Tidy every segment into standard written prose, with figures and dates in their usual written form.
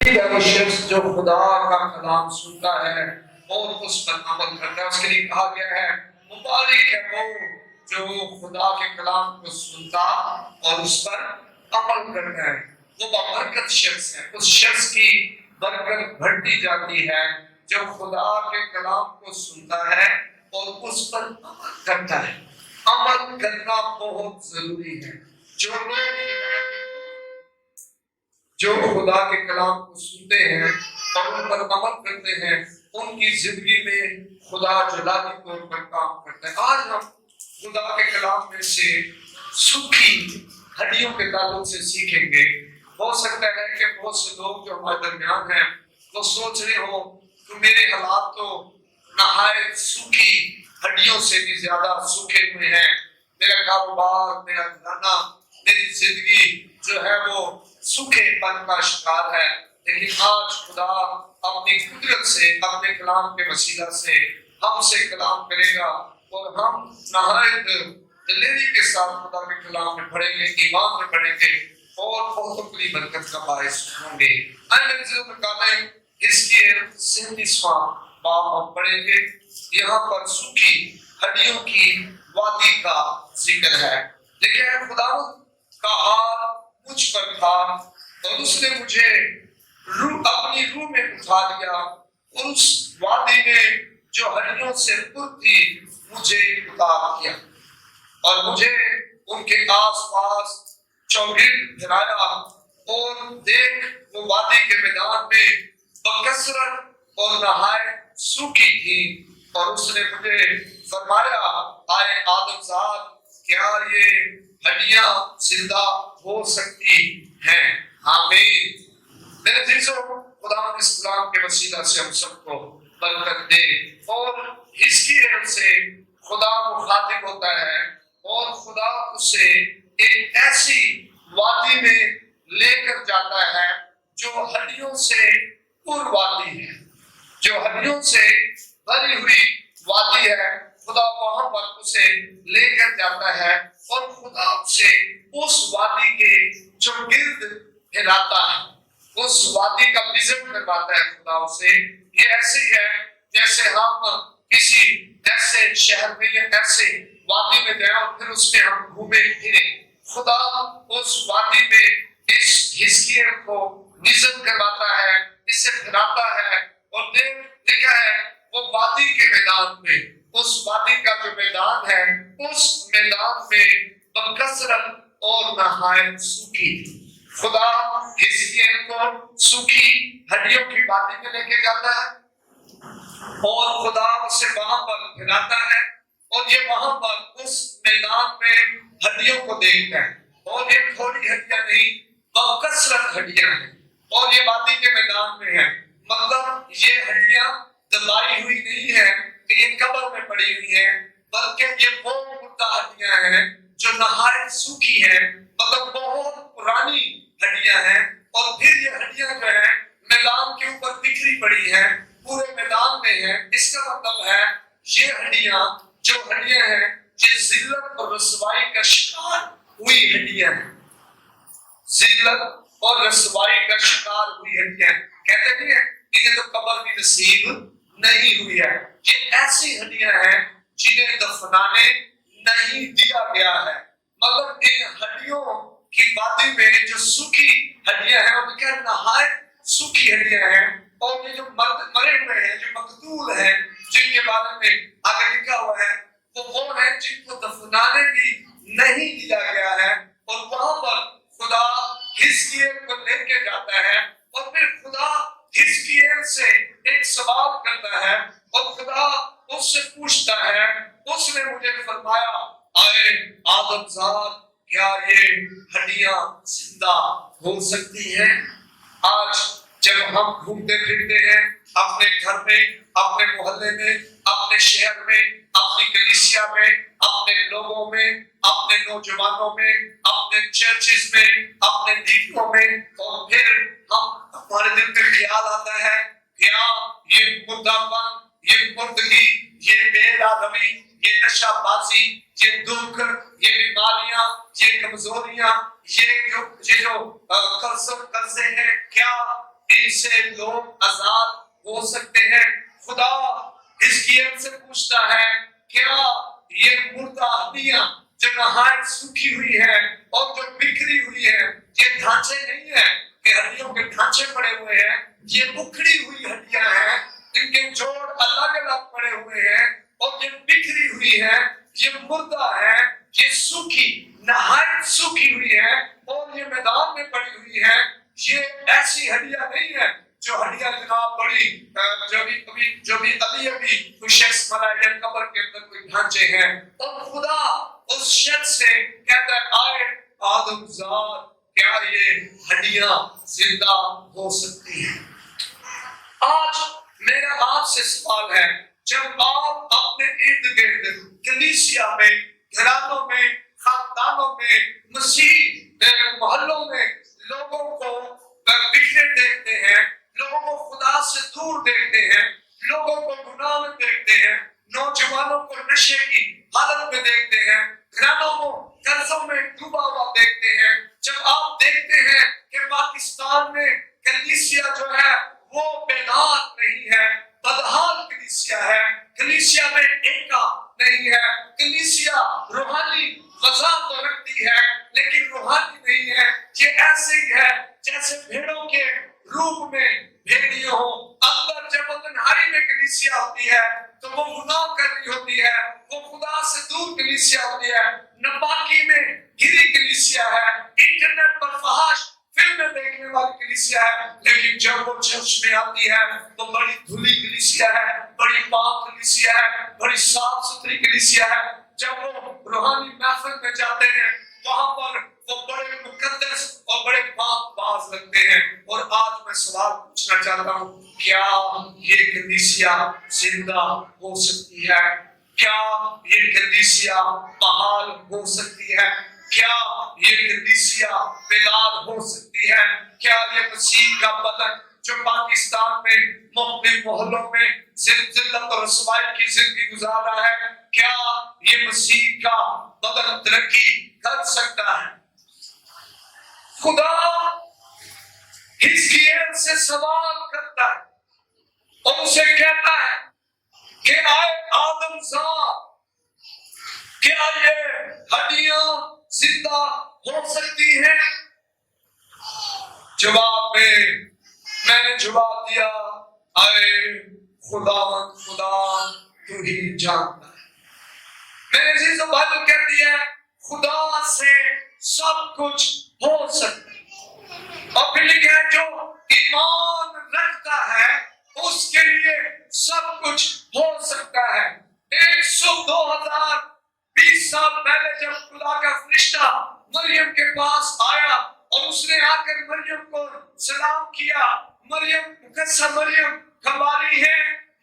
وہ شخص جو خدا کا کلام سنتا ہے اور اس پر عمل کرتا ہے، اس کے لیے کہا گیا ہے مبارک ہے وہ جو خدا کے کلام کو سنتا اور اس پر عمل کرتا ہے، وہ بابرکت شخص ہے۔ اس شخص کی برکت بڑھتی جاتی ہے جو خدا کے کلام کو سنتا ہے اور اس پر عمل کرتا ہے۔ عمل کرنا بہت ضروری ہے۔ جو خدا کے کلام کو سنتے ہیں اور ان پر عمل کرتے ہیں، ان کی زندگی میں خدا جلالی طور پر کام کرتا ہے۔ آج ہم خدا کے کلام میں سے سوکھی ہڈیوں کے تعلق سے سیکھیں گے۔ ہو سکتا ہے کہ بہت سے لوگ جو ہمارے درمیان ہیں وہ سوچ رہے ہو کہ میرے حالات تو نہایت سوکھی ہڈیوں سے بھی زیادہ سوکھے ہوئے ہیں، میرا کاروبار، میرا گھرانہ، میری زندگی جو ہے وہ سوکھے پن کا شکار ہے۔ لیکن آج خدا اپنی قدرت سے، اپنے کلام کے وسیلہ سے ہم سے کلام کرے گا اور ہم نہایت دلیری کے ساتھ خدا کے کلام میں پڑھیں گے، ایمان میں پڑھیں گے اور بہت بڑی برکت کا باعث ہوں گے۔ آئے میرے ذہن میں کہا ہے حزقیل 37واں باب ہم پڑھیں گے۔ یہاں پر سوکھی ہڈیوں کی وادی کا ذکر ہے۔ لیکن خدا کا ہاتھ مجھ پر تھا اور اس نے مجھے اپنی روح میں اٹھا لیا اور اس وادی میں جو ہڈیوں سے پر تھی مجھے اتار کیا اور مجھے ان کے آس پاس چوگرد پھیرایا، اور دیکھ وہ وادی کے میدان میں بکثرت اور نہایت سوکھی تھی، اور اس نے مجھے فرمایا آئے آدم زاد، کیا یہ ہڈیاں زندہ ہو سکتی ہیں؟ آمین۔ میرے عزیزو، خدا اس کلام کے وسیلہ سے ہم سب کو برکت دے۔ اور حزقیل سے خدا مخاطب ہوتا ہے اور خدا اسے ایک ایسی وادی میں لے کر جاتا ہے جو ہڈیوں سے پر وادی ہے، جو ہڈیوں سے بھری ہوئی وادی ہے۔ خدا وہاں پر اسے لے کر جاتا ہے اور خدا سے اس وادی کے جو گرد پھیلاتا ہے، اس وادی کا وزٹ کرواتا ہے خدا اسے۔ یہ ایسی ہے جیسے ہم کسی ایسے شہر میں یا ایسے وادی میں گئے اور پھر اس میں ہم گھومے پھرے۔ خدا اس وادی میں اس حزقیل کو وزٹ کرواتا ہے، اسے پھیلاتا ہے، اور دیکھا ہے وہ وادی کے میدان میں، اس وادی کا جو میدان ہے اس میدان میں بکثرت اور نہایت سوکھی تھی۔ خدا حزقیل کو سوکھی ہڈیوں کی وادی میں لے کے جاتا ہے اور خدا اسے وہاں پر پھیلاتا ہے، اور یہ وہاں پر اس میدان میں ہڈیوں کو دیکھتا ہے، اور یہ تھوڑی ہڈیاں نہیں، بکثرت ہڈیاں ہیں، اور یہ وادی کے میدان میں ہے۔ مطلب یہ ہڈیاں دبائی ہوئی نہیں ہے کہ یہ قبر میں پڑی ہوئی ہیں، بلکہ یہ وہ مردہ ہڈیاں ہیں جو نہایت سوکھی ہیں، مطلب بہت پرانی ہڈیاں ہیں، اور پھر یہ ہڈیاں جو ہیں میدان کے اوپر بکھری پڑی ہیں، پورے میدان میں ہیں۔ اس کا مطلب ہے یہ ہڈیاں جو ہڈیاں ہیں یہ ذلت اور رسوائی کا شکار ہوئی ہڈیاں ہیں، ذلت اور رسوائی کا شکار ہوئی ہڈیاں ہیں۔ کہتے نہیں ہیں کہ یہ تو قبر کی نصیب نہیں ہوئی ہے، یہ ایسی ہڈیاں ہیں جنہیں دفنانے نہیں دیا گیا ہے۔ مگر ان ہڈیوں کی وادی میں جو سوکھی ہڈیاں ہیں، ان کے نہایت سوکھی ہڈیاں ہیں، اور یہ جو مرے ہوئے ہیں، جو مقتول ہیں، جن کے بارے میں آگے لکھا ہوا ہے وہ ہیں جن کو دفنانے بھی نہیں دیا گیا ہے۔ اور وہاں پر خدا حزقیل کو لے کے جاتا ہے، اور پھر خدا حزقیل سے ایک سوال کرتا ہے، اور خدا اس سے پوچھتا ہے، اس نے مجھے فرمایا آئے آدم زاد، کیا یہ ہڈیاں زندہ ہو سکتی ہیں؟ آج جب ہم گھومتے پھرتے ہیں اپنے گھر میں، اپنے محلے میں، اپنے شہر میں، اپنی کلیسیا میں، اپنے لوگوں میں، اپنے نوجوانوں میں، اپنے چرچز میں، اپنے لیڈروں میں، اور پھر ہمارے دل میں خیال آتا ہے کیا یہ مردہ پن، یہ مردگی، یہ بے روی، یہ نشہ بازی، یہ دکھ، یہ بیماریاں، یہ کمزوریاں، یہ جو قرضے ہیں، کیا ان سے لوگ آزاد ہو سکتے ہیں۔ خدا حزقیل سے پوچھتا ہے کیا یہ مردہ ہڈیاں جو نہایت سوکھی ہوئی ہے اور جو بکھری ہوئی ہے، یہ ڈھانچے نہیں ہے کہ ہڈیوں کے ڈھانچے پڑے ہوئے ہیں، یہ اکھڑی ہوئی ہڈیاں ہیں، ان کے جوڑ الگ الگ پڑے ہوئے ہیں اور یہ بکھری ہوئی ہے، یہ مردہ ہے، یہ سوکھی نہایت سوکھی ہوئی ہے اور یہ میدان میں پڑی ہوئی ہے۔ یہ ایسی ہڈیاں نہیں ہے جو ہڈیاں جناب بڑی جو بھی ابھی کوئی شخص مرا ہے قبر کے اندر کوئی ڈھانچے ہیں، اور خدا اس شخص سے کہتا ہے آئے آدم زاد، کیا یہ ہڈیاں زندہ ہو سکتی ہیں؟ آج میرا آپ سے سوال ہے، جب آپ اپنے ارد گرد کلیسیا میں، گھرانوں میں، خاندانوں میں، مسیح محلوں میں لوگوں کو بکھرے دیکھتے ہیں، لوگوں کو خدا سے دور دیکھتے ہیں، لوگوں کو گناہ میں دیکھتے ہیں، نوجوانوں کو نشے کی حالت میں دیکھتے ہیں، گھرانوں کو قرضوں میں ڈوبا ہوا دیکھتے ہیں، جب آپ دیکھتے ہیں کہ پاکستان میں کلیسیا جو ہے وہ بیدار نہیں ہے، بدحال کلیسیا ہے، کلیسیا میں ایکا نہیں ہے، کلیسیا روحانی غذا تو رکھتی ہے لیکن روحانی نہیں ہے، یہ ایسے ہی ہے جیسے بھیڑوں کے روپ میں بھیڑیوں ہوں، اندر جب تنہائی میں کلیسیا ہوتی ہے تو وہ گناہ کر رہی ہوتی ہے، وہ خدا سے دور کلیسیا ہوتی ہے، ناپاکی میں گھری کلیسیا ہے، انٹرنیٹ پر فحش فلمیں دیکھنے والی کلیسیا ہے، لیکن جب وہ چرچ میں آتی ہے تو بڑی دھلی کلیسیا ہے، بڑی پاک کلیسیا ہے، بڑی صاف ستھری کلیسیا ہے۔ جب وہ روحانی محفل میں جاتے ہیں وہاں پر وہ بڑے مقدس اور بڑے پاک باز لگتے ہیں۔ اور آج میں سوال پوچھنا چاہتا ہوں، کیا یہ کلیسیا زندہ ہو سکتی ہے؟ کیا یہ کلیسیا بحال ہو سکتی ہے؟ کیا یہ کلیسیا بیدار ہو سکتی ہے؟ کیا یہ مسیح کا بدن جو پاکستان میں مختلف محلوں میں ذلت اور رسوائی کی زندگی گزار رہا ہے، کیا یہ مسیح کا بدن ترقی کر سکتا ہے؟ خدا حزقیل سے سوال کرتا ہے اور اسے کہتا ہے کہ آئے آدم زاد، کیا یہ ہڈیاں زندہ ہو سکتی ہیں؟ جواب میں نے جواب دیا، اے خدا تو ہی جانتا ہے۔ میرے عزیز و بھائیو کہہ دیا خدا سے سب کچھ ہو سکتا ہے، اور پھر لکھا ہے جو ایمان رکھتا ہے اس کے لیے سب کچھ ہو سکتا ہے۔ 2020 سال پہلے جب خدا کا فرشتہ مریم کے پاس آیا اور اس نے آ کر مریم کو سلام کیا، مریم مقدسہ مریم کماری ہے،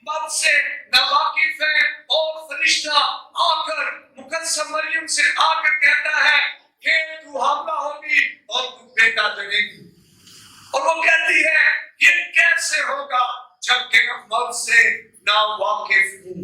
مرد سے ناواقف ہے، اور فرشتہ آ کر مقدسہ مریم سے آ کر کہتا ہے کہ تو حاملہ ہوگی اور تو بیٹا جنے گی، اور وہ کہتی ہے یہ کیسے ہوگا جبکہ میں مرد سے ناواقف ہوں؟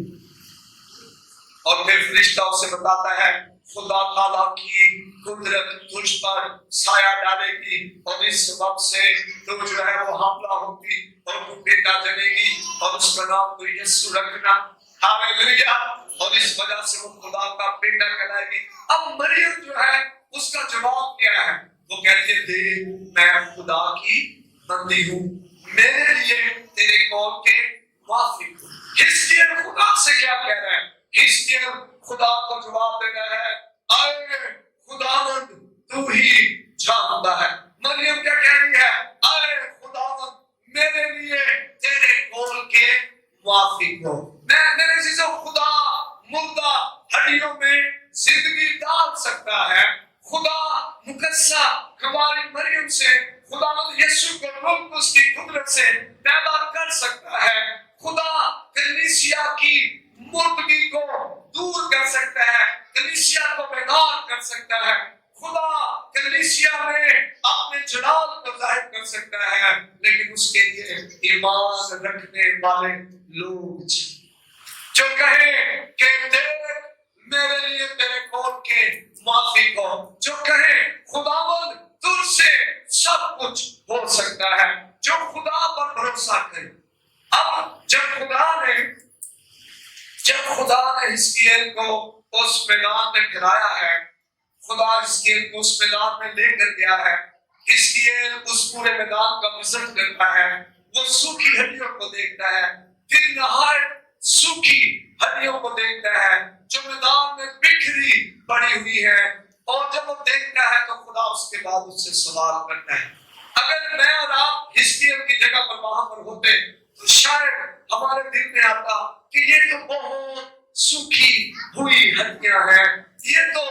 اور پھر فرشتہ اسے بتاتا ہے خدا تعالیٰ کی قدرت تجھ پر سایہ ڈالے گی اور اس سبب سے تو جو ہے وہ حاملہ ہوگی اور تو بیٹا جنے گی اور اس کا نام تو یسوع رکھنا، ہاللیلویا، اور اس وجہ سے وہ خدا کا بیٹا کہلائے گی۔ اب مریم جو ہے اس کا جواب کیا ہے؟ وہ کہتی ہے دیکھ میں خدا کی بندی ہوں، میرے لیے تیرے قول کے موافق ہوں۔ حزقیل خدا سے کیا کہہ رہا ہے؟ حزقیل خدا کو جواب دے رہا ہے، اے خداوند تو ہی جانتا ہے۔ مریم کیا کہہ رہی ہے؟ اے خداوند میرے لیے تیرے قول کے موافق ہو۔ میرے عزیزو، خدا مردہ ہڈیوں میں زندگی ڈال سکتا ہے۔ خدا مقدسہ ہماری مریم سے خداوند یسوع کو روح اس کی قدرت سے پیدا کر سکتا ہے۔ خدا کلیسیا کی مردگی کو دور کر سکتا ہے، کلیسیا کو بیدار کر سکتا ہے، خدا کلیسیا میں اپنے جلال کو ظاہر کر سکتا ہے، لیکن اس کے لیے ایمان رکھنے والے لوگ جو کہیں کہ دیکھ میرے لیے تیرے قول کے موافق ہو، جو کہیں خداوند تجھ سے سب کچھ ہو سکتا ہے جو خدا پر بھروسہ کرے۔ اب جب خدا نے حزقیل کو اس میدان میں گرایا ہے، خدا حزقیل کو اس میدان میں لے کر گیا ہے، حزقیل اس پورے میدان کا وزٹ کرتا ہے، وہ سوکھی ہڈیوں کو دیکھتا ہے، پھر نہایت سوکھی ہڈیوں کو دیکھتا ہے جو میدان میں بکھری پڑی ہوئی ہے، اور جب وہ دیکھتا ہے تو خدا اس کے بعد اس سے سوال کرتا ہے۔ اگر میں اور آپ حزقیل کی جگہ پر وہاں پر ہوتے تو شاید ہمارے دل میں آتا کہ یہ تو بہت سوکھی ہوئی ہڈیاں ہیں، یہ تو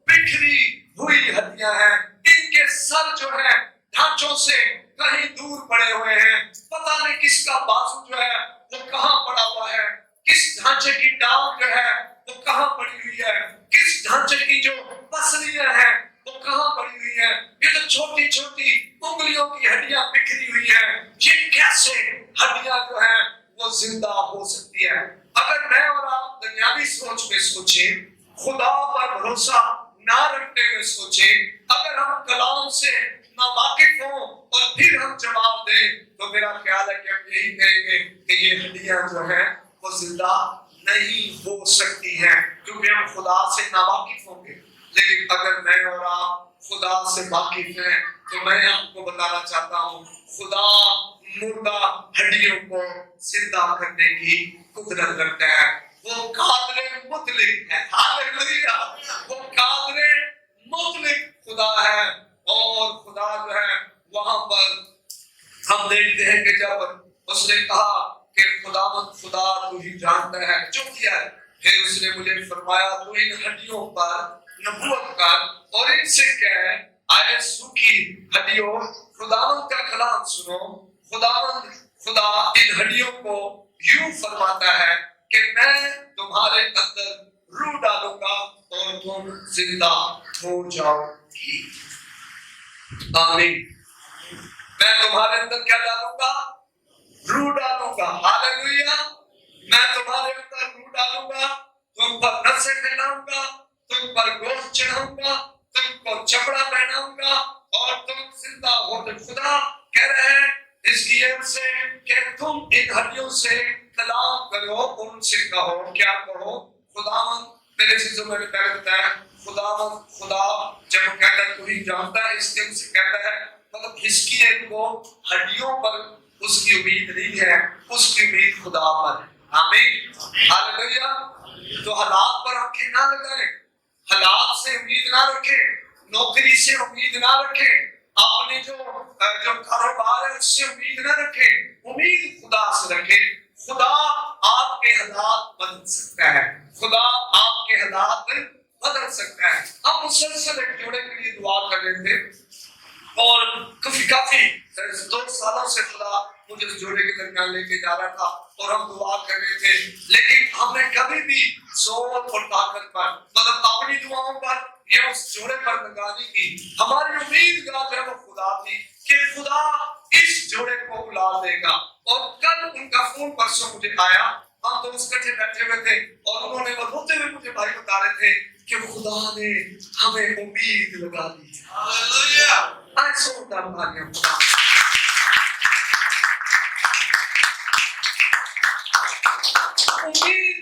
بکھری ہوئی ہڈیاں ہیں، ان کے سر جو ہے ڈھانچوں سے کہیں دور پڑے ہوئے ہیں، پتہ نہیں کس کا بازو جو ہے وہ کہاں پڑا ہوا ہے، کس ڈھانچے کی ٹانگ جو ہے وہ کہاں پڑی ہوئی ہے، کس ڈھانچے کی جو پسلیاں ہیں وہ کہاں پڑی ہوئی ہیں، یہ تو چھوٹی چھوٹی انگلیوں کی ہڈیاں بکھری ہوئی ہیں، یہ کیسے ہڈیاں جو ہیں وہ زندہ ہو سکتی ہے۔ اگر میں اور آپ دنیاوی سوچ میں سوچیں، خدا پر بھروسہ نہ رکھتے ہوئے سوچیں، اگر ہم کلام سے ناواقف ہوں اور پھر ہم جواب دیں تو میرا خیال ہے کہ ہم یہی کہیں گے کہ یہ ہڈیاں جو ہیں وہ زندہ نہیں ہو سکتی ہیں، کیونکہ ہم خدا سے ناواقف ہوں گے۔ لیکن اگر میں اور آپ خدا سے واقف ہیں تو میں آپ کو بتانا چاہتا ہوں خدا مردہ ہڈیوں کو زندہ کرنے کی قدرت رکھتا ہے، وہ قادر مطلق ہے، ہاللیلویہ، وہ قادر مطلق خدا ہے۔ اور خدا جو ہے وہاں پر ہم دیکھتے ہیں کہ جب اس نے کہا کہ خدا تو ہی جانتا ہے جو کیا ہے، پھر اس نے مجھے فرمایا تو ان ہڈیوں پر نبوت کر اور ان سے کہہ آئے سوکھی ہڈیوں خداوند کا کلام سنو، خدا ان ہڈیوں کو یوں فرماتا ہے کہ میں تمہارے اندر روح ڈالوں گا اور تم زندہ ہو جاؤ گی۔ آمین۔ میں تمہارے اندر کیا ڈالوں گا؟ روح ڈالوں گا، ہاللیلویہ۔ میں تمہارے اندر روح ڈالوں گا، تم پر نسیں پہناؤں گا، تم پر گوشت چڑھاؤں گا، تم کو چمڑا پہناؤں گا اور تم زندہ ہو۔ خدا کہہ رہے ہیں حزقیل سے کہ تم ان ہڈیوں سے کلام کرو، ان سے کہو، کیا کہو؟ خداوند میرے چیزوں میں کہتا ہے خدا جب کہتا ہے تو ہی جانتا ہے، اس لیے اسے کہتا ہے، مطلب حزقیل کو ہڈیوں پر اس کی امید نہیں ہے، اس کی امید خدا پر ہے۔ آمین، ہاللیلویہ۔ تو حالات پر آنکھیں نہ لگائیں، حالات سے امید نہ رکھیں، نوکری سے امید نہ رکھیں، اپنے جو کاروبار ہے اس سے امید نہ رکھیں، امید خدا سے رکھیں۔ خدا آپ کے حالات بدل سکتا ہے، خدا آپ کے حالات بدل سکتا ہے۔ ہم مسلسل ایک جوڑے کے لیے دعا کر رہے تھے اور کافی 2 سالوں سے خدا مجھے اس جوڑے کے درمیان لے کے جا رہا تھا اور ہم دعا کر رہے تھے، لیکن ہم نے کبھی بھی زور اور طاقت پر مطلب اپنی دعاؤں پر یا اس جوڑے پر لگانے کی ہماری امید جو ہے وہ خدا تھی کہ خدا اس جوڑے کو بلا دے گا۔ اور کل ان کا فون پرسوں مجھے آیا، ہم تو اس کٹھے بیٹھے ہوئے تھے اور انہوں نے وہ روتے ہوئے مجھے بھائی بتا رہے تھے کہ خدا نے ہمیں امید لگا دی ہے۔ ہاللیلویہ، ایسا ہوتا ہمارے خدا۔ امید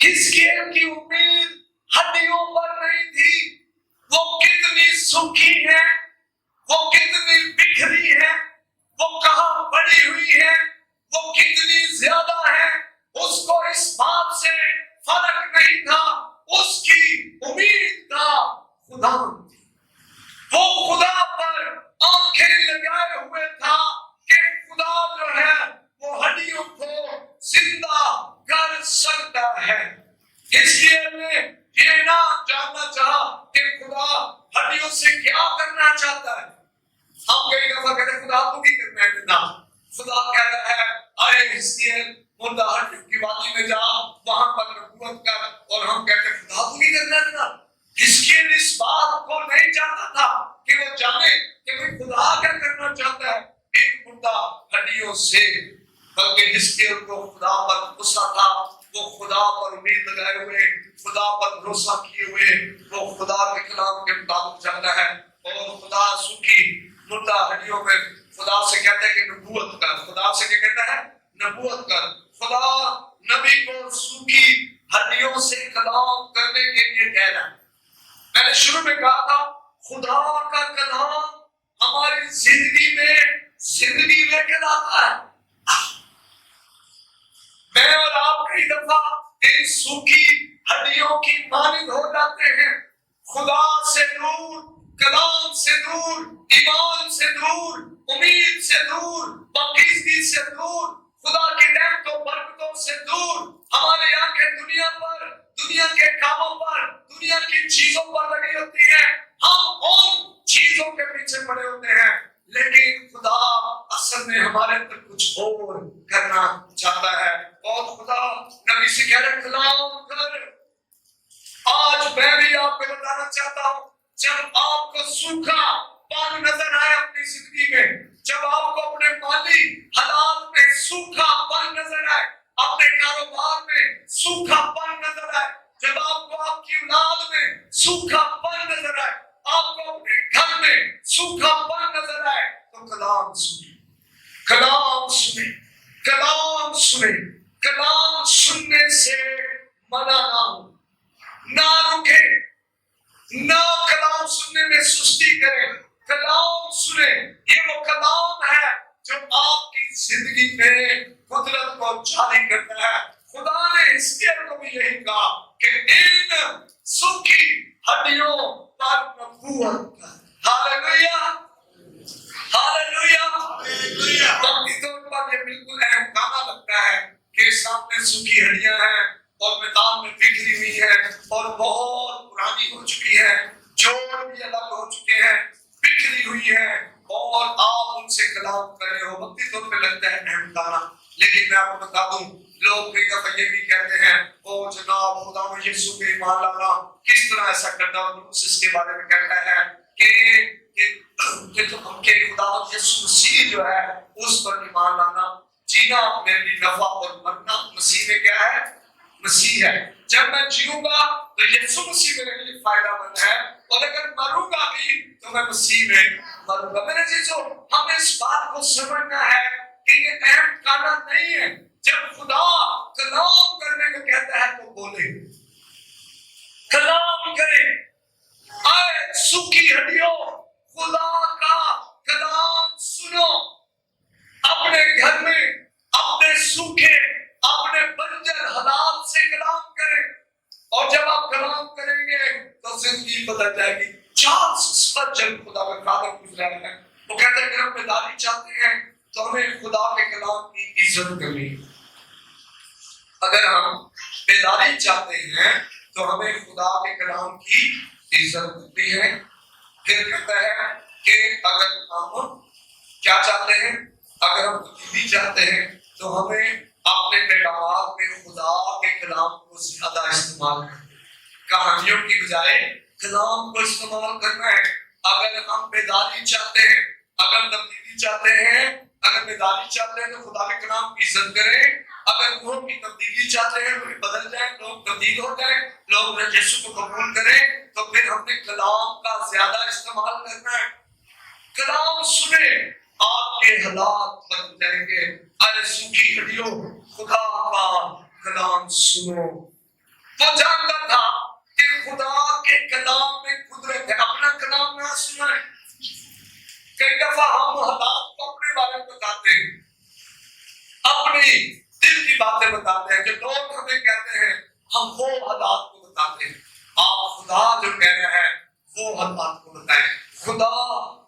حزقیل کی امید ہڈیوں پر نہیں تھی، وہ کتنی سوکھی ہے، وہ کتنی بکھری ہے، وہ کہاں پڑی ہوئی ہے، وہ کتنی زیادہ ہے، اس کو اس بات سے فرق نہیں تھا، اس کی امید تھا خدا۔ وہ خدا پر آنکھیں لگائے ہوئے تھا کہ خدا جو ہے وہ ہڈیوں کو زندہ کر سکتا ہے۔ حزقیل نے یہ نہ جاننا چاہا کہ خدا ہڈیوں سے کیا کرنا چاہتا ہے۔ ہم کئی دفعہ کہتے ہیں خدا تو کی کرنا ہے، نہ خدا کہہ رہا ہے آئے حزقیل مردہ ہڈیوں کی وادی میں جا، وہاں پر نبوت کر، اور ہم کہتے ہیں خدا تو کی کرنا ہے نا۔ حزقیل اس بات کو نہیں چاہتا تھا کہ وہ جانے کہ خدا کیا کرنا چاہتا ہے ان مردہ ہڈیوں سے، بلکہ حزقیل کو خدا پر غصہ تھا، وہ خدا پر امید لگائے ہوئے، خدا پر بھروسہ کیے ہوئے، وہ خدا کے کلام کے مطابق چلتا ہے۔ اور خدا سوکھی مردہ ہڈیوں میں خدا سے کہتا ہے کہ نبوت کر. خدا سے کیا کہتا ہے؟ نبوت کر. خدا نبی کو سوکھی ہڈیوں سے کلام کرنے کے لیے کہہ رہا ہے. میں نے شروع میں کہا تھا خدا کا کلام ہماری زندگی میں زندگی لے کر آتا ہے. میں اور آپ کئی دفعہ ان سوکھی ہڈیوں کی مانند ہو جاتے ہیں. خدا سے دور، کلام سے دور، ایمان سے دور، امید سے دور، پاکیزگی سے دور، خدا کی نعمتوں برکتوں سے دور. ہماری آنکھیں دنیا پر، دنیا کے کاموں پر، دنیا کی چیزوں پر لگی ہوتی ہیں. ہم ان چیزوں کے پیچھے پڑے ہوتے ہیں، لیکن خدا اصل میں ہمارے اندر کچھ اور کرنا چاہتا ہے. اور خدا نبی سے کہہ رہا ہے کلام کر. آج میں بھی آپ کو بتانا چاہتا ہوں، جب آپ کو سوکھا پن نظر آئے اپنی زندگی میں، جب آپ کو اپنے مالی حالات میں سوکھا پن نظر آئے، اپنے کاروبار میں سوکھا پن نظر آئے، جب آپ کو آپ کی اولاد میں سوکھا پن نظر آئے، آپ کو اپنے گھر میں سوکھا پن نظر آئے، تو کلام سنیں. کلام سنیں، کلام سنیں. کلام سننے سے منع نہ ہو، نہ رکے، نہ کلام سننے میں سستی کریں. کلام سنیں. یہ وہ کلام ہے جو آپ کی زندگی میں قدرت کو جاری کرتا ہے. خدا نے حزقیل کو بھی یہی کہا کہ ان سوکھی ہڈیوں پر نبوت کر. Hallelujah, hallelujah. وقتی طور پر یہ بالکل اہم گانا لگتا ہے کہ سامنے سوکھی ہڈیاں ہیں اور میدان میں بکھری ہوئی ہے اور بہت پرانی ہو چکی ہے، جوڑ بھی الگ ہو چکے ہیں، بکھری ہوئی ہے، اور آپ ان سے کلام کر رہے ہو. وقتی طور پہ لگتا ہے اہم گانا. لیکن میں آپ کو بتا دوں، لوگ کئی دفعہ یہ بھی کہتے ہیں او جناب خدا میں یسوع پہ ایمان لانا کس طرح ایسا کرتا ہوں. اس کے بارے میں کہتا ہے کہ خدا یسوع مسیح جو ہے اس پر ایمان لانا، جینا میرے لیے نفع اور مرنا مسیح میں کیا ہے؟ مسیح ہے. جب میں جیوں گا تو یسوع مسیح میرے لیے فائدہ مند ہے، اور اگر مروں گا بھی تو میں مسیح میں مروں گا. میرے چیزوں، ہمیں اس بات کو سمجھنا ہے کہ یہ اہم گانا نہیں ہے. جب خدا کلام کرنے کو کہتا ہے تو بولے، کلام کرے. اے سوکھی ہڈیوں، خدا کا کلام سنو. اپنے گھر میں اپنے سوکھے، اپنے بنجر حالات سے کلام کریں. اور جب آپ کلام کریں گے تو زندگی بدل جائے گی. چارلس اسپرجن خدا کا خادم گزرا ہے، وہ کہتے ہیں کہ ہم بیداری چاہتے ہیں تو ہمیں خدا کے کلام کی عزت کرنی. اگر ہم بیداری چاہتے ہیں تو ہمیں خدا کے کلام کی عزت کرنی ہے. پھر کہتا ہے کہ اگر ہم کیا چاہتے ہیں، اگر ہم تبدیلی چاہتے ہیں تو ہمیں اپنے پیغامات میں خدا کے کلام کو زیادہ استعمال کرنا ہے. کہانیوں کی بجائے کلام کو استعمال کرنا ہے. اگر ہم بیداری چاہتے ہیں، اگر تبدیلی چاہتے ہیں، اگر بیداری چاہتے ہیں تو خدا کے کلام کی عزت کریں. اگر روح کی تبدیلی چاہتے ہیں، لوگ بدل جائیں، لوگ تبدیل ہو جائیں، لوگ یسوع کو قبول کریں، تو پھر ہم نے کلام کا زیادہ استعمال کرنا ہے. کلام سنیں، آپ کے حالات بدل جائیں گے. اے سوکھی ہڈیوں، خدا کا کلام سنو. وہ جانتا تھا کہ خدا کے کلام میں قدرت ہے. اپنا کلام نہ سنائیں. کئی دفعہ ہم حالات کو اپنے بارے میں بتاتے ہیں، اپنی دل کی باتیں بتاتے ہیں. جو لوگ ہمیں کہتے ہیں ہم وہ حالات کو بتاتے ہیں. آپ خدا جو کہہ رہے ہیں وہ حالات کو بتائیں. خدا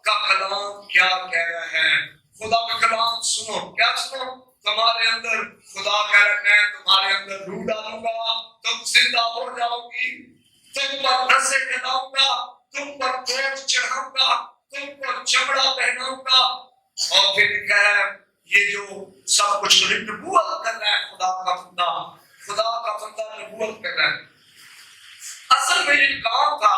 کا کلام کیا کہہ رہا ہے؟ خدا کا کلام سنو. کیا سنو؟ تمہارے اندر خدا کہہ رہا ہے میں تمہارے اندر روح ڈالوں گا، تم زندہ ہو جاؤ گی، تم پر رسے ڈلاؤں گا، تم پر گوشت چڑھاؤں گا، تم پر چمڑا پہناؤں گا. اور پھر لکھا ہے یہ جو سب کچھ نبوت کر رہا ہے خدا کا بندہ، خدا کا بندہ نبوت کر رہا ہے. اصل میں یہ کام تھا،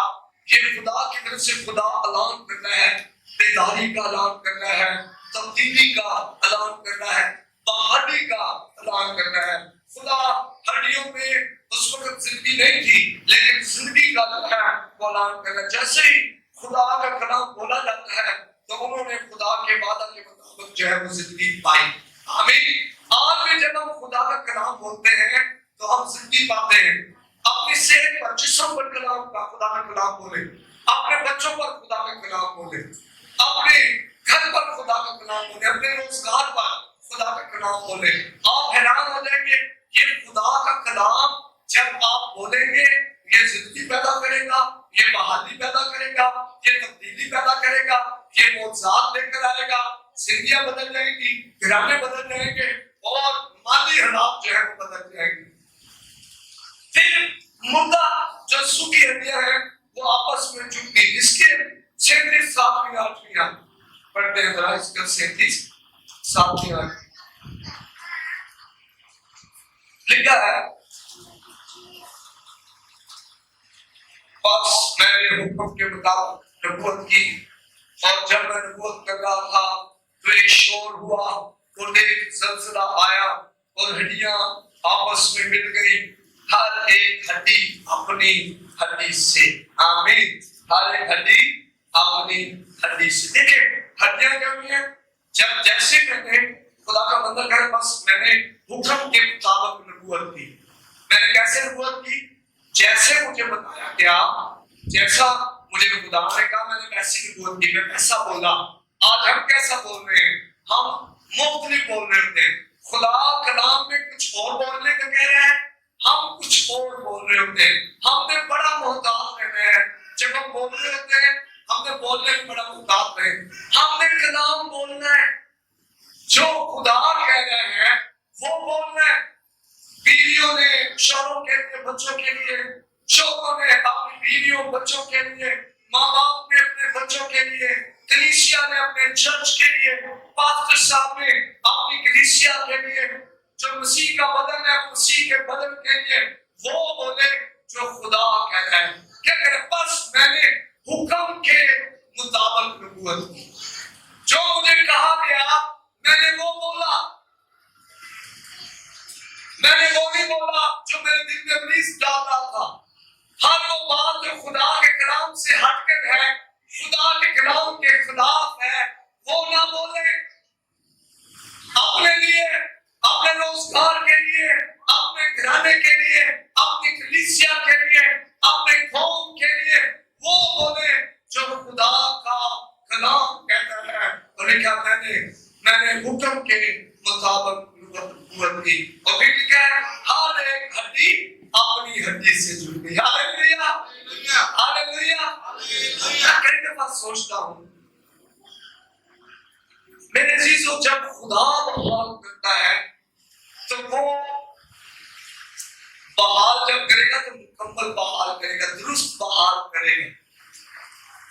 یہ خدا کی طرف سے خدا اعلان کر رہا ہے، بیداری کا اعلان کر رہا ہے، تبدیلی کا اعلان کر رہا ہے، بحالی کا اعلان کر رہا ہے. خدا ہڈیوں میں اس وقت زندگی نہیں تھی، لیکن زندگی کا جو ہے وہ اعلان کر رہا ہے. جیسے ہی خدا کا کلام بولا جاتا ہے تو انہوں نے خدا کے وعدہ کے مطابق جو ہے وہ زندگی پائی. آمین. آج بھی جب ہم خدا کا کلام بولتے ہیں تو ہم زندگی پاتے ہیں. اپنی صحت پر، جسم پر خدا کا کلام بولے، اپنے بچوں پر خدا کا کلام بولے، اپنے گھر پر خدا کا کلام بولے، اپنے روزگار پر خدا کا کلام بولے. آپ حیران ہو جائیں گے یہ خدا کا کلام جب آپ بولیں گے یہ زندگی پیدا کرے گا، یہ بحالی پیدا کرے گا، یہ تبدیلی پیدا کرے گا، یہ معجزات لے کر آئے گا. زندگیاں بدل جائیں گی، گھرانے بدل جائیں گے اور مالی حالات جو ہے وہ بدل جائیں گے. پھر مردہ جو سوکھی ہڈیاں ہیں وہ آپس میں جڑ گئی. اس کے 37 7ویں 8ویں پڑھتے ہیں ذرا اس کا 37 7ویں لکھا ہے. بس میں نے حکم کے مطابق نبوت کی اور جب میں نبوت کر رہا تھا تو ایک شور ہوا اور ایک زلزلہ آیا اور ہڈیاں آپس میں مل گئی، ہر ایک ہڈی اپنی ہڈی سے. آمین. ہر ایک ہڈی اپنی ہڈی سے. دیکھیں ہڈیاں کیا ہوئی ہیں؟ جب جیسے میں نے خدا کا بندہ کہا بس میں نے حکم کے مطابق نبوت کی. میں نے کیسے نبوت کی؟ جیسے مجھے بتایا گیا، جیسا مجھے خدا نے کہا میں نے ویسی نبوت کی. میں ایسا بولا. آج ہم کیسا بول رہے ہیں؟ ہم مختلف بول رہے ہوتے ہیں. خدا کلام میں کچھ اور بولنے کا کہہ رہے ہیں، ہم کچھ اور بول رہے ہوتے ہیں. ہم نے بڑا محتاط رہنا ہے. جب ہم بول رہے ہوتے ہیں ہم نے بولنے میں بڑا محتاط رہے. ہم نے کلام بولنا ہے، جو خدا کہہ رہے ہیں وہ بولنا ہے. بیویوں نے شوہروں کے لیے، بچوں کے لیے، شوہروں نے اپنی بیویوں بچوں کے لیے، ماں باپ نے اپنے بچوں کے لیے، کلیسیا نے اپنے چرچ کے لیے، پاسٹر صاحب نے اپنی کلیسیا کے لیے، جو مسیح کا بدن ہے مسیح کے بدن کے لیے وہ بولے جو خدا کہتا ہے. کیا کرے؟ بس میں نے حکم کے مطابق نبوت کی. جو مجھے کہا گیا میں نے وہ بولا. میں نے وہ نہیں بولا جو میرے دل میں ابلیس ڈال رہا تھا. ہر وہ بات جو خدا کے کلام سے ہٹ کر ہے، خدا کے کلام کے خلاف ہے، وہ نہ بولے. اپنے لیے، اپنے روزگار کے لیے، اپنے گھرانے کے لیے، اپنی کلیسیا کے لیے، اپنے قوم کے لیے وہ بولے جو خدا کا کلام کہتا ہے. اور کیا میں نے حکم کے مطابق نبوت کی. اور پھر کیا ہے؟ ہر ایک ہڈی اپنی ہڈی سے جڑ گئی. ہاللیلویا ہاللیلویا. میں کئی دفعہ سوچتا ہوں میرے عزیزو، جب خدا بحال کرتا ہے تو وہ بحال جب کرے گا تو مکمل بحال کرے گا، درست بحال کرے گا.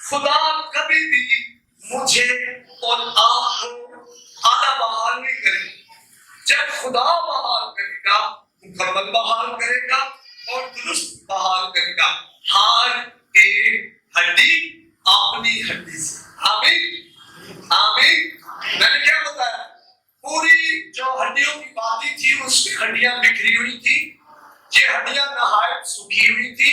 خدا کبھی بھی مجھے اور آپ کو آدھا بحال نہیں کرے گا. جب خدا بحال کرے گا مکمل بحال کرے گا اور درست بحال کرے گا. ہر ایک ہڈی اپنی ہڈی سے. آمین آمین. میں نے کیا بتایا؟ پوری جو ہڈیوں کی باتیں تھی اس کی ہڈیاں بکھری ہوئی تھی. یہ ہڈیاں نہایت سوکھی ہوئی تھی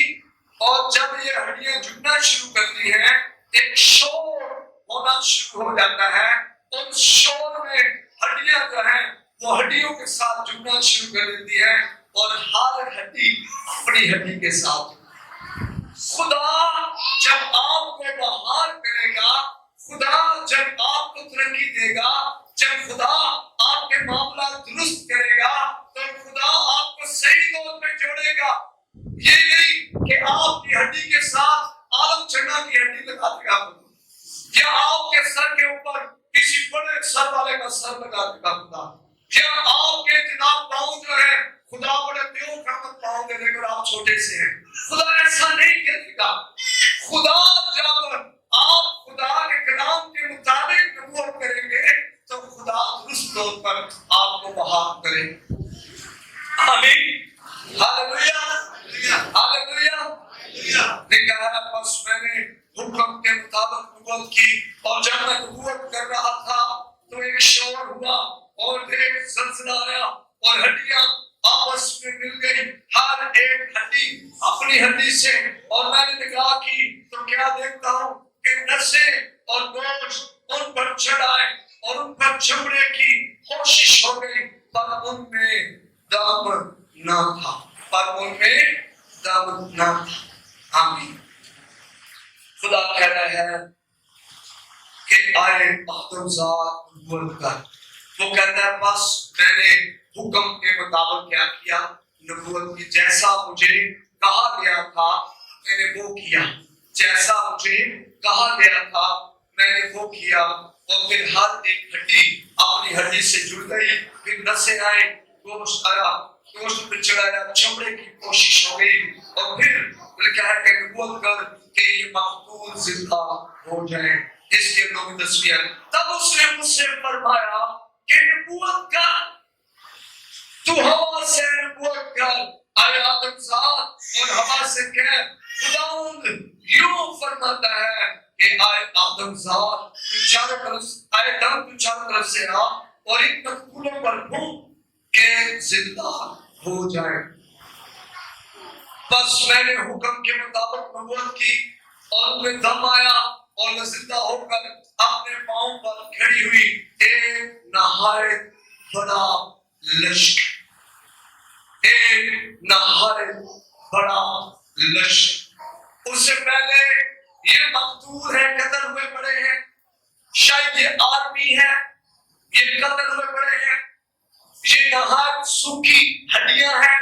اور جب یہ ہڈیاں جڑنا شروع کرتی ہیں ایک شور ہونا شروع ہو جاتا ہے. ان شور میں ہڈیاں جو ہیں وہ ہڈیوں کے ساتھ جڑنا شروع کر دیتی ہے اور ہر ہڈی اپنی ہڈی کے ساتھ. خدا جب آپ کو بحال کرے گا، خدا جب آپ کو ترقی دے گا، جب خدا آپ کے معاملات درست کرے گا تو خدا آپ کو صحیح طور پہ جوڑے گا. یہ نہیں کہ آپ کی ہڈی کے ساتھ عالم چڑھا کی ہڈی لگا دے گا یا آپ کے سر کے اوپر کسی بڑے سر والے کا سر لگا دے گا خدا، یا آپ کے جناب پاؤں جو ہے خدا بڑے دیو قامت پاؤں دے دے گا اور آپ چھوٹے سے ہیں. خدا ایسا نہیں کرے گا. خدا جب آپ خدا کے کلام کے مطابق نبوت کریں گے تو خدا درست طور پر آپ کو بحال کرے. آمین ہاللیلویا ہاللیلویا. دیکھا ہے بس میں نے حکم کے مطابق نبوت کی اور جب میں نبوت کر رہا تھا تو ایک شور ہوا اور ایک زلزلہ آیا اور ہڈیاں آپس میں مل گئی، ہر ایک ہڈی اپنی ہڈی سے. اور میں نے نگاہ کی تو کیا دیکھتا ہوں کہ پر ان میں دم نہ تھا، پر ان میں دم نہ تھا۔ آمین۔ خدا کہہ رہا ہے کہ آئے آدمزاد نبوت کر۔ وہ کہتا ہے بس میں نے حکم کے مطابق کیا کیا، نبوت کی، جیسا مجھے کہا گیا تھا میں نے وہ کیا، جیسا مجھے کہا گیا تھا میں نے وہ کیا۔ اور پھر ہر ایک ہڈی اپنی ہڈی سے جڑ گئی، پھر نسیں آئے، گوشت آیا، گوشت پہ چڑھایا، چمڑے کی کوشش ہو گئی، اور پھر لکھا ہے کہ نبوت کر کہ یہ مقتول زندہ ہو جائیں۔ اس کے 9 تب اس نے مجھ سے فرمایا کہ نبوت کر، تو ہوا سے نبوت کر، اے آدم زاد، اور ہوا سے کہہ خداوند یوں فرماتا ہے کہ اے آدم زاد تو چاروں طرف، اے دم تو چاروں طرف سے آ اور ان مقتولوں پر پھونک کہ زندہ ہو جائے۔ بس میں نے حکم کے مطابق نبوت کی اور ان میں دم آیا اور وہ زندہ ہو کر اپنے پاؤں پر کھڑی ہوئی، ایک نہایت بڑا لشکر، ایک نہایت بڑا لشکر۔ اس سے پہلے یہ مقتول ہیں، قتل ہوئے پڑے ہیں، شاید یہ آرمی ہے، یہ قتل ہوئے پڑے ہیں، یہ نہایت سوکھی ہڈیاں ہیں،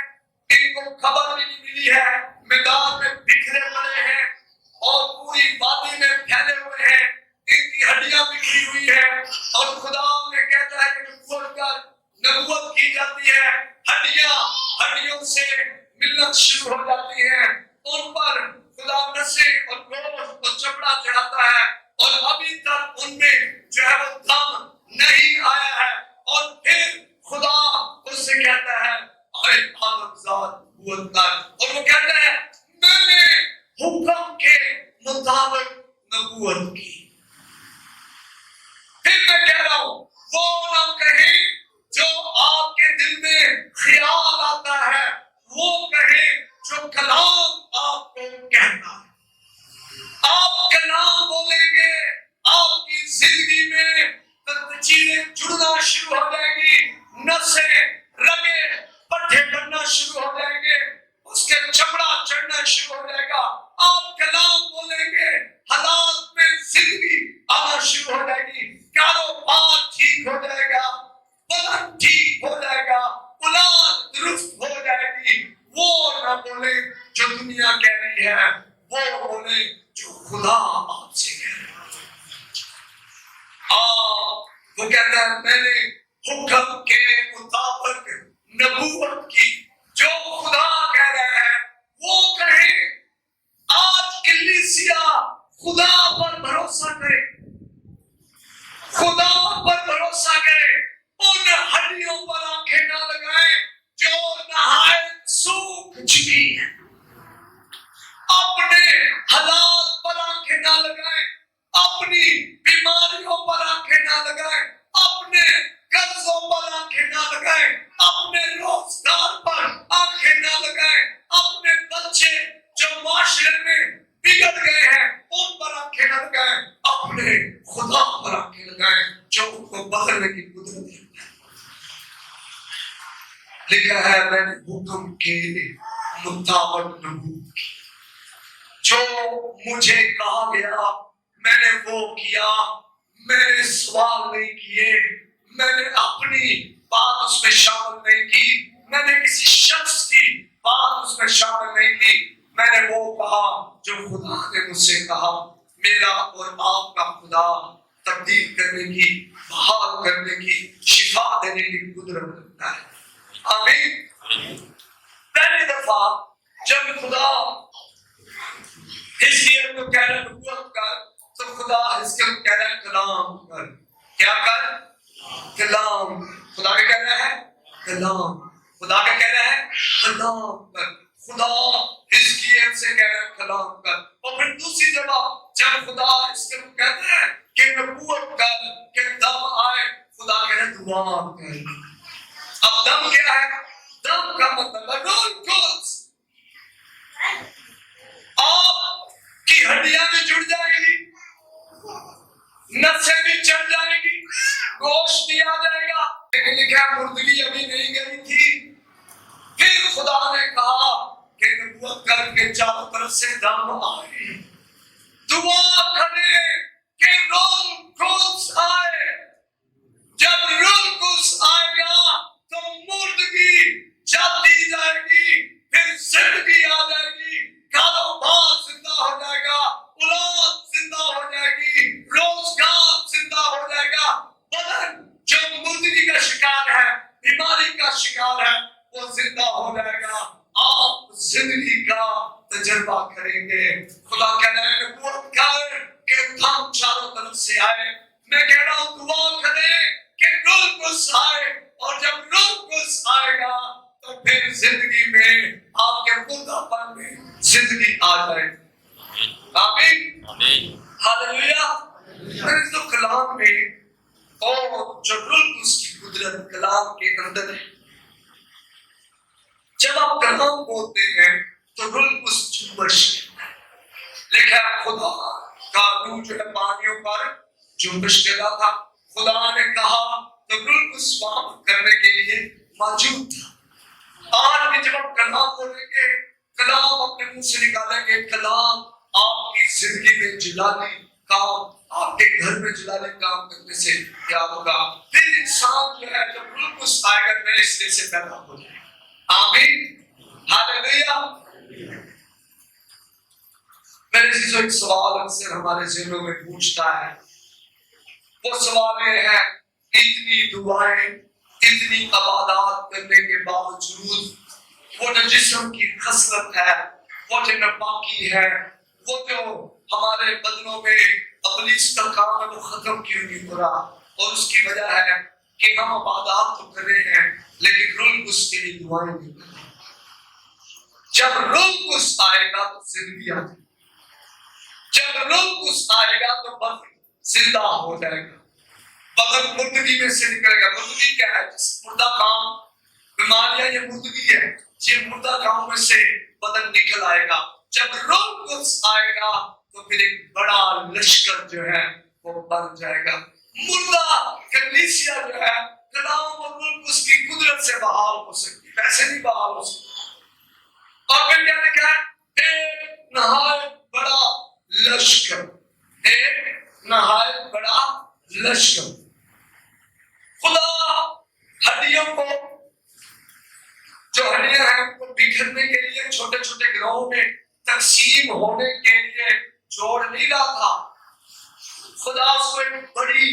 ان کو خبر بھی نہیں ملی ہے، میدان میں بکھرے پڑے ہیں اور پوری وادی میں پھیلے ہوئے ہیں، ان کی ہڈیاں بکھری ہوئی ہیں، اور خدا نے کہتا ہے کہ نبوت کی جاتی ہے، ہڈیوں سے ملت شروع ہو جاتی ہے، ان پر خدا نسیں اور گوشت اور چمڑا چڑھاتا ہے، اور ابھی تک ان میں جو ہے وہ دم نہیں آیا ہے، اور پھر خدا اس سے کہتا ہے اے آدم زاد نبوت کر، اور وہ کہتا ہے میں نے حکم کے مطابق نبوت کی۔ پھر میں کہہ رہا ہوں وہ نہ کہیں جو آپ کے دل میں خیال آتا ہے، وہ کہیں جو کلام آپ کو کہتا ہے۔ آپ کلام بولیں گے، آپ کی زندگی میں چیزیں جڑنا شروع ہو جائیں گی، نسیں، رگیں، پٹھے بننا شروع ہو جائیں گے، اس کے چمڑا چڑھنا شروع ہو جائے گا۔ آپ کلام بولیں گے، حالات میں زندگی آنا شروع ہو جائے گی، کاروبار ٹھیک ہو جائے گا، بدن ٹھیک ہو جائے گا، اولاد درست ہو جائے گی۔ وہ نہ بولے جو دنیا کہہ رہی ہے، وہ بولے جو خدا آپ سے کہہ رہا ہے۔ وہ کہتا ہے میں نے حکم کے مطابق نبوت کی، جو خدا کہہ رہا ہے وہ کہیں۔ آج کلیسیا خدا پر بھروسہ کرے، خدا پر بھروسہ کرے، ان ہڈیوں پر آنکھیں نہ لگائیں جو نہایت سوکھ چکی ہیں، اپنے حالات پر آنکھیں نہ لگائیں، اپنی بیماریوں پر آنکھیں نہ لگائیں، اپنے قرضوں پر آنکھیں نہ لگائیں، اپنے روزگار پر آنکھیں نہ لگائیں، اپنے بچے جو معاشرے میں بگڑ گئے ہیں ان پر آنکھیں نہ لگائیں، اپنے خدا پر آنکھیں لگائیں جو ان کو بدلنے کی قدرت ہے۔ لکھا ہے میں نے حکم کے مطابق نبوت کی، جو مجھے کہا گیا میں نے وہ کیا، میں نے سوال نہیں کیے، میں نے اپنی بات اس میں شامل نہیں کی، میں نے کسی شخص کی بات اس میں شامل نہیں کی، میں نے وہ کہا جو خدا نے مجھ سے کہا۔ میرا اور آپ کا خدا تبدیل کرنے کی، بحال کرنے کی، شفا دینے کی قدرت رکھتا ہے۔ آمین۔ پہلی دفعہ جب خدا حزقیل کو کہہ رہا ہے نبوت کر، تو خدا حزقیل کو کہہ رہا ہے کلام کر۔ کیا کر؟ کلام۔ خدا کیا کہہ رہا ہے؟ کلام۔ خدا کیا کہہ رہا ہے؟ کلام کر۔ خدا حزقیل سے کہہ رہا ہے کلام کر۔ اور پھر دوسری جگہ جب خدا حزقیل کو کہتا ہے کہ نبوت کر کہ دم آئے، خدا کہہ رہا ہے دعا کر۔ اب دم کیا ہے؟ دم کا مطلب ہے روح القدس آپ کی ہڈیاں بھی جڑ جائیں گی، نسیں بھی چڑھ جائیں گی، گوشت بھی آ جائے گا، لیکن لکھا مردگی ابھی نہیں گئی تھی، پھر خدا نے کہا کہ نبوت کر کے چاروں طرف سے دم آئے، دعا کرے کہ روح القدس آئے۔ جب روح القدس آئے گا تو مردگی جاتی جائے گی، پھر زندگی آ جائے گی، کاروبار زندہ ہو جائے گا، اولاد زندہ ہو جائے گی، روزگار زندہ ہو جائے گا۔ بدن جو مردگی کا شکار ہے، بیماری کا شکار ہے، وہ زندہ ہو جائے گا۔ آپ زندگی کا تجربہ کریں گے۔ خدا کہہ رہا ہے نبوت کر کہ دم چاروں طرف سے آئے۔ میں کہہ رہا ہوں دعا کریں کہ روح القدس آئے، اور جب روح القدس آئے گا تو پھر زندگی میں آپ کے مردہ پن میں زندگی آ جائے۔ آمین آمین ہاللویا۔ میرے جو کلام میں اور جو روح القدس کی قدرت کلام کے اندر ہے، جب آپ کلام بولتے ہیں تو روح القدس جنبش لکھا ہے، خدا کا روح جو ہے پانیوں پر جنبش کر رہا تھا۔ خدا نے کہا تو روح القدس وہاں کرنے کے لیے موجود تھا۔ آج بھی جب آپ کلام بولیں گے، کلام اپنے منہ سے نکالیں گے، کلام آپ کی زندگی میں جلالی کام، آپ کے گھر میں جلالی کام کرنے سے کیا ہوگا؟ پھر انسان جو ہے جب روح القدس آئے گا نئے سرے سے پیدا ہو جائے۔ آمین ہاللویا۔ میرے عزیزو، ایک سوال اکثر ہمارے ذہنوں میں پوچھتا ہے، وہ سوال یہ ہے، اتنی دعائیں، اتنی عبادات کرنے کے باوجود وہ جو جسم کی خصلت ہے، وہ جو ناپاکی ہے، وہ جو ہمارے بدنوں میں ابلیس کا کام ہے، وہ ختم کیوں نہیں ہو رہا؟ اور اس کی وجہ ہے کہ ہم عبادات تو کر رہے ہیں لیکن روح القدس کے لیے دعائیں نہیں کر رہے۔ جب روح القدس آئے گا تو زندگی آ جائے گی، جب روح القدس آئے گا تو بدن زندہ ہو جائے گا، بدن مردگی میں سے نکلے گا۔ مردگی کیا ہے؟ مردہ کام، بیماریاں یہ مردگی ہے، یہ مردہ کام میں سے بدن نکل آئے گا۔ جب روح القدس آئے گا تو پھر ایک بڑا لشکر جو ہے وہ بن جائے گا۔ مردہ کلیسیا جو ہے کلام اور روح القدس کی قدرت سے بحال ہو سکتی، ویسے نہیں بحال ہو سکتی۔ اور پھر کیا لکھا ہے؟ ایک نہایت بڑا لشکر، ایک نہایت بڑا لشکر۔ خدا ہڈیوں کو، جو ہڈیاں ہیں ان کو بکھرنے کے لیے، چھوٹے چھوٹے گروہوں میں تقسیم ہونے کے لیے جوڑ نہیں رہا تھا۔ خدا اس کو ایک بڑی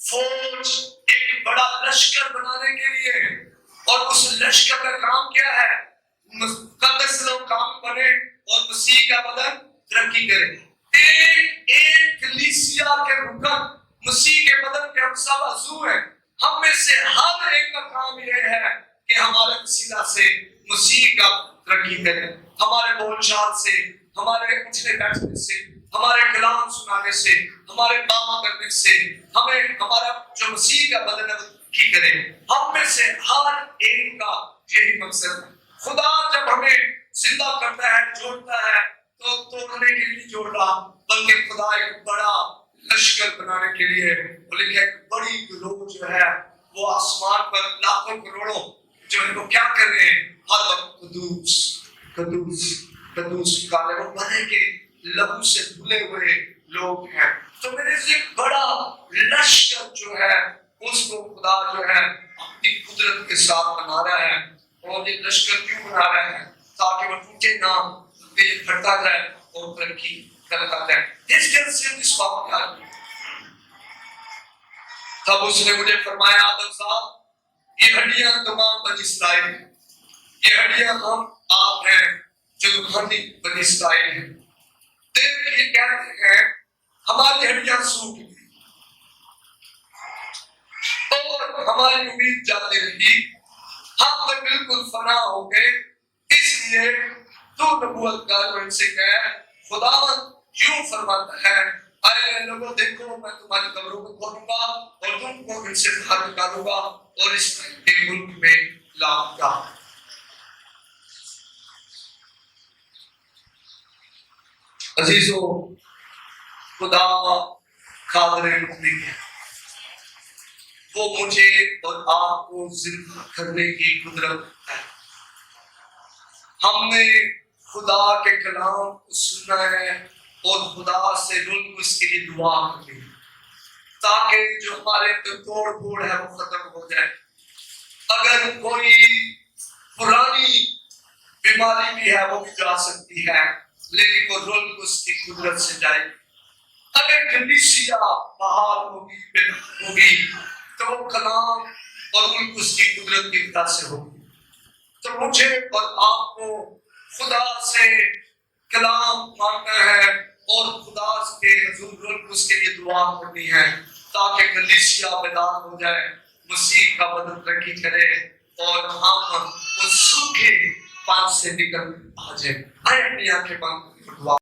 فوج، ایک بڑا لشکر بنانے کے لیے، اور اس لشکر کا کام کیا ہے؟ مقدس لوگ کام بنے اور مسیح کا بدن ترقی کرے۔ ایک کلیسیا کے رکن مسیح کے بدن کے ہم سب عضو ہیں۔ ہم میں سے ہر ایک کا کام یہ ہے کہ ہمارے وسیلہ سے مسیح کا ترقی کرے، ہمارے بول چال سے، ہمارے اٹھنے بیٹھنے سے، ہمارے کلام سنانے سے، ہمارے کام کرنے سے ہمیں ہمارا جو مسیح کا بدن ہے ترقی کرے۔ ہم میں سے ہر ایک کا یہی مقصد ہے۔ خدا جب ہمیں زندہ کرتا ہے، جوڑتا ہے، تو توڑنے کے لیے جوڑ رہا، بلکہ خدا ایک بڑا لشکر بنانے کے لیے، بلکہ ایک بڑی گروہ جو ہے وہ آسمان پر لاکھوں کروڑوں جو ان کو کیا کر رہے ہیں؟ ہر وقت قدوس قدوس قدوس کالے، وہ بنے کے لہو سے دھلے ہوئے لوگ ہیں۔ تو میرے سے ایک بڑا لشکر جو ہے اس کو خدا جو ہے اپنی قدرت کے ساتھ بنا رہا ہے۔ اور یہ لشکر کیوں بنا رہا ہے؟ تاکہ وہ ٹوٹے نہ، یہ پھٹتا جائے اور ترقی کرتا جائے۔ اس کے سے اس بات کا تب اس نے مجھے فرمایا، آدم صاحب، یہ ہڈیاں تمام بنی اسرائیل ہیں، یہ ہڈیاں ہم آپ ہیں جو روحانی بنی اسرائیل ہیں۔ دیکھ یہ کہتے ہیں ہماری ہڈیاں سوکھ گئی اور ہماری امید جاتی رہی، ہم تو بالکل فنا ہو گئے۔ اس لیے تو نبوت کر اور ان سے کہے، خداوند یوں فرماتا ہے، اے لوگوں دیکھو، میں تمہاری قبروں کو کھولوں گا اور تم کو ان سے باہر نکالوں گا اور اس ملک میں لاؤں گا۔ عزیزو، خدا قادر مطلق ہے، وہ مجھے اور آپ کو زندہ کرنے کی قدرت ہے۔ ہم نے خدا کے کلام کو سنا ہے اور خدا سے رول کو اس کے لیے دعا کرنی ہے تاکہ جو ہمارے توڑ پھوڑ ہے وہ ختم ہو جائے۔ اگر کوئی پرانی بیماری بھی ہے وہ بھی جا سکتی ہے لیکن وہ رول کو اس کی قدرت سے جائے گی۔ اگر کلیسیا بحال ہوگی تو وہ کلام اور ان کو اس کی قدرت کی وجہ سے ہوگی۔ تو مجھے اور آپ کو خدا سے کلام مانگنا ہے اور خدا کے حضور اس کے لیے دعا کرنی ہے تاکہ کلیسیا بیدار ہو جائے، مسیح کا بدن ترقی کرے اور ہم اس سوکھے پان سے نکل آ جائیں۔ آئے اپنی آنکھیں بند کریں۔